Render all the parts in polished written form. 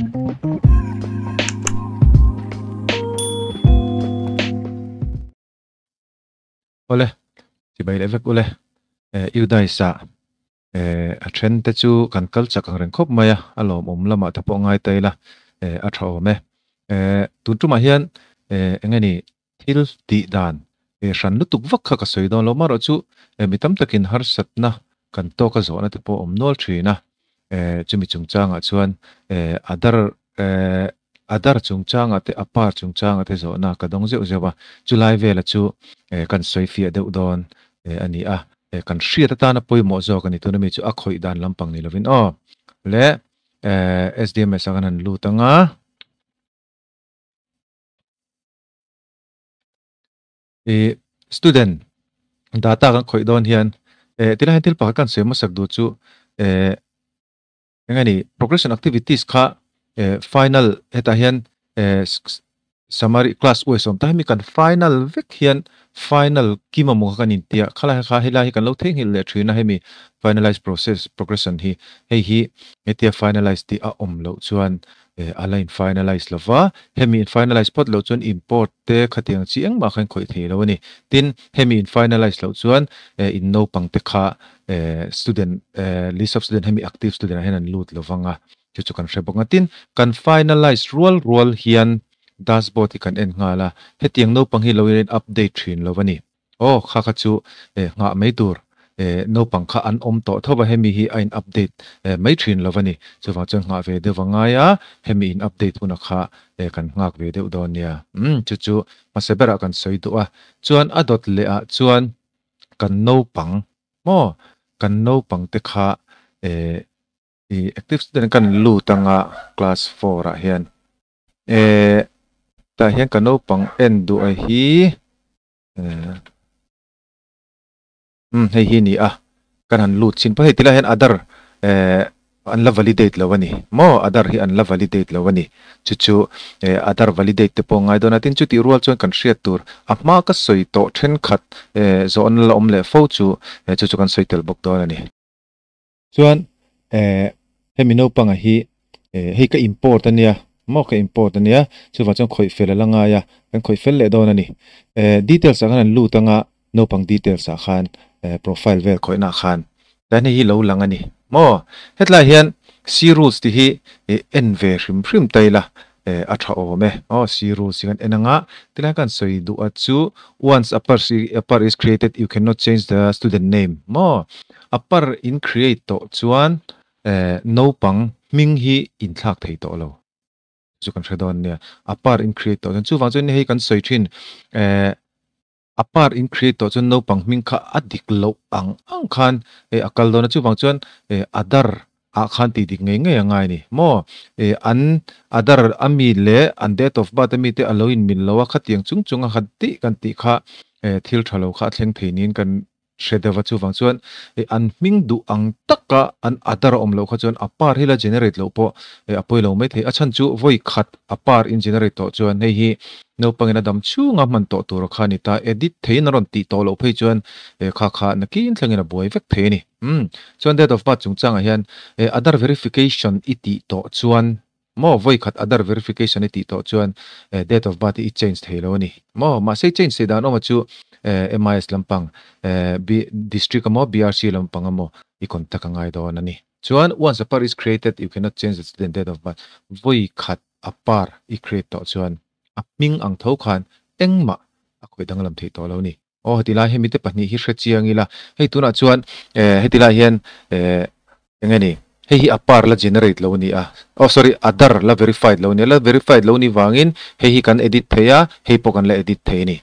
Ole chỉ bay lại với ole yêu đại sa trend te chu kan culture kan ren khop maya alom lama thapo ngai te la a tho me tu tu ma hian engani thil ti dan ran lu tuk vak kha ka soi don lo ma ro chu mitam takin har sat na kan to ka zo na te po nol thina chumi chungchanga chuan adar chungchanga te apar chungchanga te zo na ka dong zeu zewa chulai vela chu kan soi fi de udon ani a kan hria ta na poi mo zo kan itu na mi chu a khoi dan lampang ni lovin le SDMS kan han lu tanga student data kan khoi don hian tila hen til pa kan sema sak du chu ngani progression activities kha final heta hian summary class oisom ta mi kan final vek hian final kima mo kan intia khala kha hela hi kan lo theng hil le thina hemi finalize process progression hi hi etia finalize ti a lo chuan align finalize lova hemi finalize pot lo chuan import te khatiang chi eng ma khan khoi the lo ni tin hemi finalize lo chuan in no pang te kha student list of student hemi active student henan lut lovanga chu kan hrebonga tin kan finalize rule hian dashboard kan en ngala hetiang no pang hi lo in update thin lovani kha kha chu nga mai tur no pang kha an to thoba hemi hi ein update mai thin lovani chuwa chu nga ve de wanga ya hemi in update una kha kan ngak ve de udonia chu masebera kan soi tu a chuan adot le a chuan kan no pang mo kan no pang te kha active student kan lu tanga class 4 a hian ta hian kan no pang en du a hi hei hi ni a kan han lut sin pa hei tila hian adar an la validate lawani mo adar hi an la validate lawani chu adar validate te po ngai dona tin chu ti rual chuan kan hriat tur ma ka soi to then khat zon la le fo chu kan soi tel bok don ani chuan hemi no panga hi hei ka import ania mo ka import ania chuwa chuan khoi fel langa ya kan khoi fel le don ani details kan lu tanga no pang details a khan profile vel khoi na khan dan hi lo lang ani mo hetla hian c rules ti hi en ve hrim taila a tha o me c rules kan enanga tila kan soi du a chu once upper is created you cannot change the student name mo upper in create to chuan no pang ming hi in thak thei to lo chu kan hredon nia upper in create to chu wang chen hei kan soi thin apart in create to chun no pang ming kha adik lo ang khan akal dona chu wang chuan adar a khan ti dik nge ngai ni mo an adar ami le an date of birth mi te aloin min lo khatiang chunga khatti kan ti kha thil thalo kha thleng theinin kan shredewa chu wang chuan an ming du ang taka an adar lo kha chuan apar hila generate lo po apoi lo mai the achan chu voi khat apar in generate to chuan hei hi no pangena dam chunga man to tur khani ta edit thein ron ti to lo phei chuan kha nakin thlengena boi vek the ni chuan date of birth chungchanga hian other verification iti to chuan mo voi khat other verification iti to chuan date of birth i change thelo ni mo ma sei change se dan chu MIS lampang district mo BRC lampang mo I contact ngai do nani chuan once a par is created you cannot change the student date of birth voi khat apar I create to chuan apming ang tho khan engma akhoi danglam thei to lo ni hetila hemi te pahni hi hre chiangila hei tuna chuan hetila hian engani hei apar la generate lo ni sorry adar la verified lo ni wangin hei kan edit theya hei pokan la edit thei ni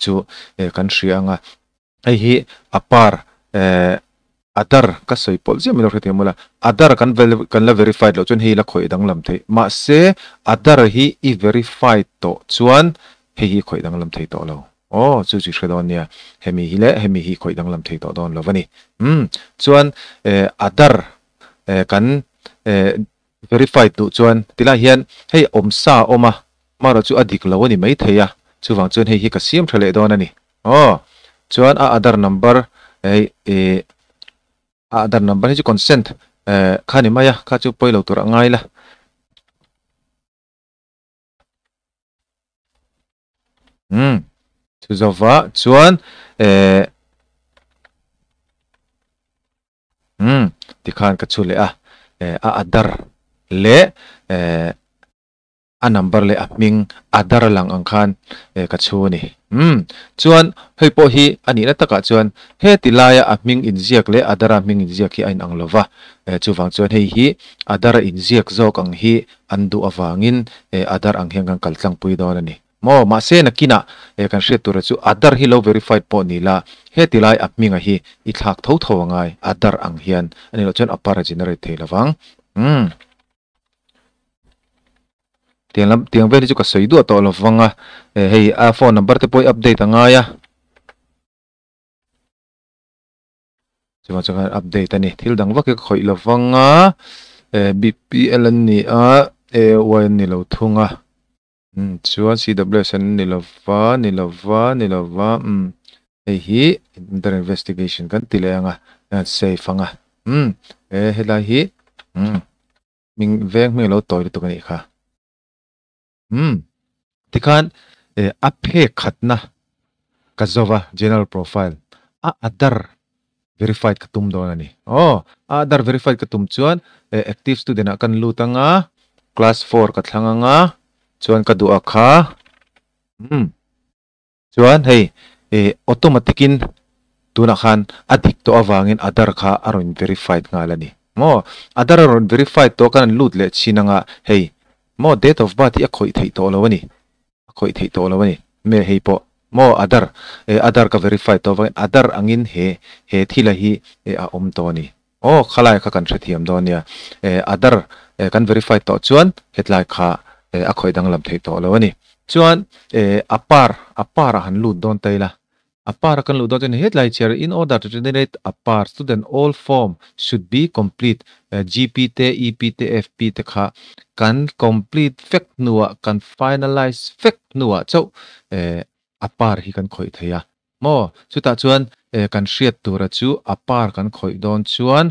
chu kan hrianga hei hi apar adar ka soi pol je milo khete mula adar kan la verified lo chun hei la khoi danglam thei ma se adar hi I verified to chuan hei hi khoi danglam thei to lo chu hredon nia hemi hi khoi danglam thei to don lovani chuan adar kan verified to chuan tila hian hei omsa oma maro chu adik lo ni mai theya chu wang chuan hei hi ka siam thale don ani chuan adar number adar number hi chu consent khani maya kha chu poilo tur ngai la chu zowa chuan tikhan ka chu le a adar le a number le a ming adar lang ang khan ka chu ni chuan hei po hi ani na taka chuan he tilaya a ming inziak le adara ming inziak hi ain ang lova chu wang chuan hei hi adara inziak zok ang hi andu awangin adar ang hiang kan kaltlang pui don ani mo ma se na kina kan hriat tur chu adar hi lo verified po ni la he tilai a minga hi I thak tho tho ngai adar ang hian ani lo chuan apara generate thei lawang tiang ve chu ka soi du to lawanga hei a phone number te poi update anga ya chuma changa update ani thil dang vak khoi lawanga BPL ni a wan ni lo thunga chuan CWS ni lova hei hi under investigation kan tilenga safe anga helai hi ming veng me lo toy tu kani kha tikhan aphe khatna kazowa general profile adar verified katum don ani adar verified katum chuan active student akan lutanga class 4 kathlanga chuan ka du akha chuan hei automatikin tuna khan adik to awangin adar kha aron verified ngalani mo adar aron verified to kan lut le chinanga hei mo date of birth a khoi thei to lawani me hei po mo adar ka verified to wa adar angin he thila hi a om to ni khalai kha kan thiam don ya adar kan verified to chuan hetlai kha a khoi dang lam thei to lawani chuan apar han lut don taila apar kan lut don hetlai chair in order to generate apar student all form should be complete GPT EPT FP te kha kan complete fact nuwa kan finalize fact nuwa chau apar hi kan khoi theya mo chuta chuan kan hriat tura chu apar kan khoi don chuan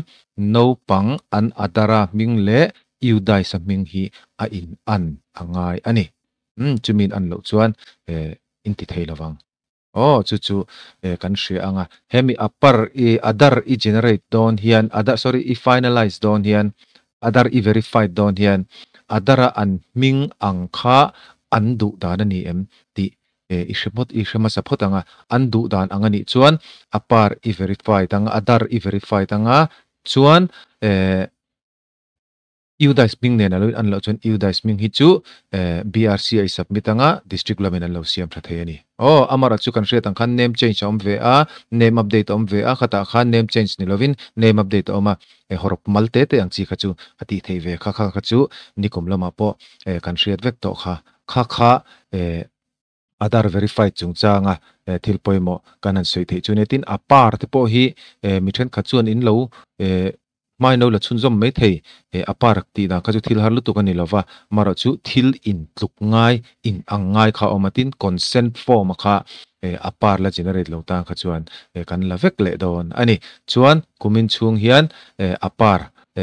no pang an adara ming le iudai sa ming hi a in an angai ani chumin an lo chuan inti thei lawang chu kan hria anga hemi apar adar I generate don hian I finalize don hian adar I verified don hian adara an ming ang kha an du dan ani ti ishema sapot anga an du dan angani chuan apar I verified anga adar I verified anga chuan iudais ming ne na lo an lo chuan iudais ming hi chu BRC ai submit anga district level an lo siam tha thei ani amara chu kan hriat ang khan name change om ve a name update om ve a khata khan name change ni lovin name update oma horop malte te ang chi kha chu ati thei ve kha chu nikom lama po kan hriat vek to kha adar verified chung changa thil poimo kanan soi thei chunetin apar te po hi mi then kha chuan in lo mai no la chunzom mai thei aparak ti da ka chu thil har lu tu kan ni lova maro chu thil in tluk ngai in angai kha omatin consent form kha apar la generate lo ta kha chuan kan la vek le don ani chuan kumin chung hian apar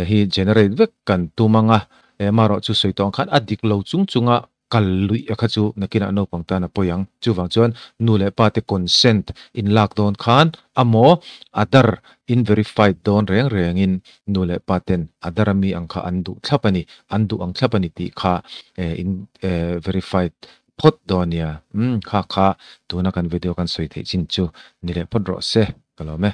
hi generate vek kan tumanga maro chu soitong khan adik lo chunga kalui akha chu nakina no pangta na poyang chu wang chuan nu le pa te consent in lockdown khan amo adar in verified don reng in nu le paten adarami angkha andu thlapani ti kha in verified phot donia kha tuna kan video kan soi the chin chu ni le phot ro se kalome